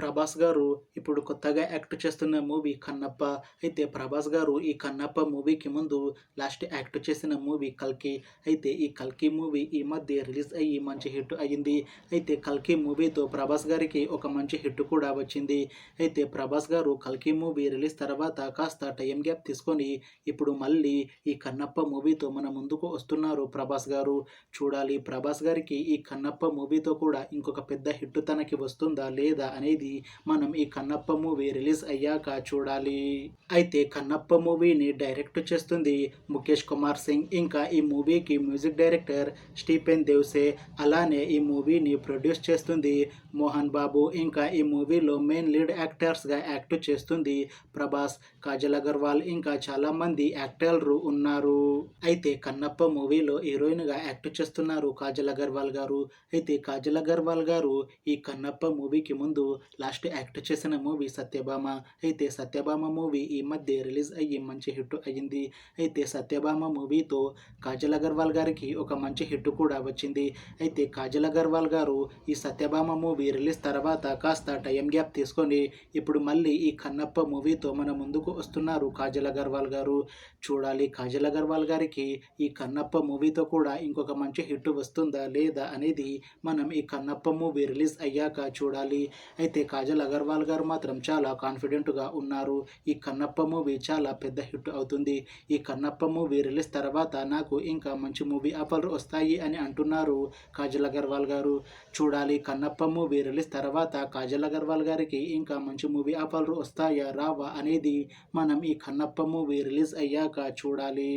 ప్రభాస్ గారు ఇప్పుడు కొత్తగా యాక్ట్ చేస్తున్న మూవీ 'కన్నప్ప'. అయితే ప్రభాస్ గారు ఈ 'కన్నప్ప' మూవీకి ముందు లాస్ట్ యాక్ట్ చేసిన మూవీ 'కల్కి'. అయితే ఈ 'కల్కి' మూవీ ఈ మధ్య రిలీజ్ అయ్యి మంచి హిట్ అయ్యింది. అయితే 'కల్కి' మూవీతో ప్రభాస్ గారికి ఒక మంచి హిట్ కూడా వచ్చింది. అయితే ప్రభాస్ గారు 'కల్కి' మూవీ రిలీజ్ తర్వాత కాస్త టైం గ్యాప్ తీసుకొని ఇప్పుడు మళ్ళీ ఈ 'కన్నప్ప' మూవీతో మన ముందుకు వస్తున్నారు ప్రభాస్ గారు. చూడాలి ప్రభాస్ గారికి ఈ 'కన్నప్ప' మూవీతో కూడా ఇంకొక పెద్ద హిట్ తనకి వస్తుందా లేదా అనేది మనం ఈ 'కన్నప్ప' మూవీ రిలీజ్ అయ్యాక చూడాలి. అయితే 'కన్నప్ప' మూవీని డైరెక్ట్ చేస్తుంది ముఖేష్ కుమార్ సింగ్. ఇంకా ఈ మూవీకి మ్యూజిక్ డైరెక్టర్ స్టీఫెన్ దేవ్సే. అలానే ఈ మూవీని ప్రొడ్యూస్ చేస్తుంది మోహన్ బాబు. ఇంకా ఈ మూవీలో మెయిన్ లీడ్ యాక్టర్స్గా యాక్ట్ చేస్తుంది ప్రభాస్, కాజల్ అగర్వాల్, ఇంకా చాలామంది యాక్టర్లు ఉన్నారు. అయితే 'కన్నప్ప' మూవీలో హీరోయిన్గా యాక్ట్ చేస్తున్నారు కాజల్ అగర్వాల్ గారు. అయితే కాజల్ అగర్వాల్ గారు ఈ 'కన్నప్ప' మూవీకి ముందు లాస్ట్ యాక్ట్ చేసిన మూవీ 'సత్యభామ'. అయితే 'సత్యభామ' మూవీ ఈ మధ్య రిలీజ్ అయ్యి మంచి హిట్ అయ్యింది. అయితే 'సత్యభామ' మూవీతో కాజల్ అగర్వాల్ గారికి ఒక మంచి హిట్ కూడా వచ్చింది. అయితే కాజల్ అగర్వాల్ గారు ఈ 'సత్యభామ' మూవీ రిలీజ్ తర్వాత కాస్త టైం గ్యాప్ తీసుకొని ఇప్పుడు మళ్ళీ ఈ 'కన్నప్ప' మూవీతో మన ముందుకు వస్తున్నారు కాజల్ అగర్వాల్ గారు. చూడాలి కాజల్ అగర్వాల్ గారికి ఈ 'కన్నప్ప' మూవీతో కూడా ఇంకొక మంచి హిట్ వస్తుందా లేదా అనేది మనం ఈ 'కన్నప్ప' మూవీ రిలీజ్ అయ్యాక చూడాలి. అయితే కాజల్ అగర్వాల్ గారు మాత్రం చాలా కాన్ఫిడెంట్గా ఉన్నారు. ఈ 'కన్నప్ప' మూవీ చాలా పెద్ద హిట్ అవుతుంది. ఈ 'కన్నప్ప' మూవీ రిలీజ్ తర్వాత నాకు ఇంకా మంచి మూవీ ఆఫర్లు వస్తాయి అని అంటున్నారు కాజల్ అగర్వాల్ గారు. చూడాలి 'కన్నప్ప' మూవీ రిలీజ్ తర్వాత కాజల్ అగర్వాల్ గారికి ఇంకా మంచి మూవీ ఆఫర్లు వస్తాయా రావా అనేది మనం ఈ 'కన్నప్ప' మూవీ రిలీజ్ అయ్యాక చూడాలి.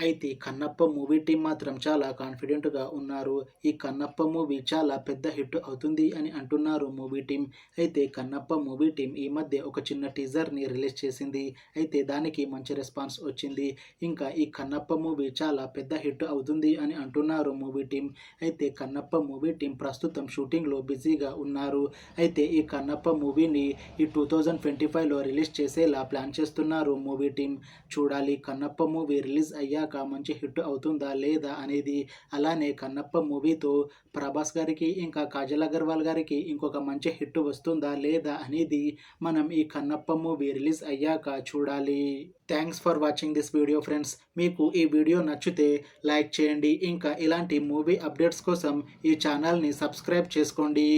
అయితే 'కన్నప్ప' మూవీ టీం మాత్రం చాలా కాన్ఫిడెంట్గా ఉన్నారు. ఈ 'కన్నప్ప' మూవీ చాలా పెద్ద హిట్ అవుతుంది అని అంటున్నారు మూవీ టీం. అయితే 'కన్నప్ప' మూవీ టీం ఈ మధ్య ఒక చిన్న టీజర్ని రిలీజ్ చేసింది. అయితే దానికి మంచి రెస్పాన్స్ వచ్చింది. ఇంకా ఈ 'కన్నప్ప' మూవీ చాలా పెద్ద హిట్ అవుతుంది అని అంటున్నారు మూవీ టీం. అయితే 'కన్నప్ప' మూవీ టీం ప్రస్తుతం షూటింగ్లో బిజీగా ఉన్నారు. అయితే ఈ 'కన్నప్ప' మూవీని ఈ 2025లో రిలీజ్ చేసేలా ప్లాన్ చేస్తున్నారు మూవీ టీం. చూడాలి 'కన్నప్ప' మూవీ రిలీజ్ అయ్యాక మంచి హిట్ అవుతుందా లేదా అనేది. అలానే 'కన్నప్ప' మూవీతో ప్రభాస్ గారికి ఇంకా కాజల్ అగర్వాల్ గారికి ఇంకొక మంచి హిట్ వస్తుందా లేదా అనేది మనం ఈ 'కన్నప్ప' మూవీ రిలీజ్ అయ్యాక చూడాలి. Thanks for watching this video friends. మీకు ఈ వీడియో నచ్చితే లైక్ చేయండి. ఇంకా ఇలాంటి మూవీ అప్డేట్స్ కోసం ఈ ఛానల్ని సబ్స్క్రైబ్ చేసుకోండి.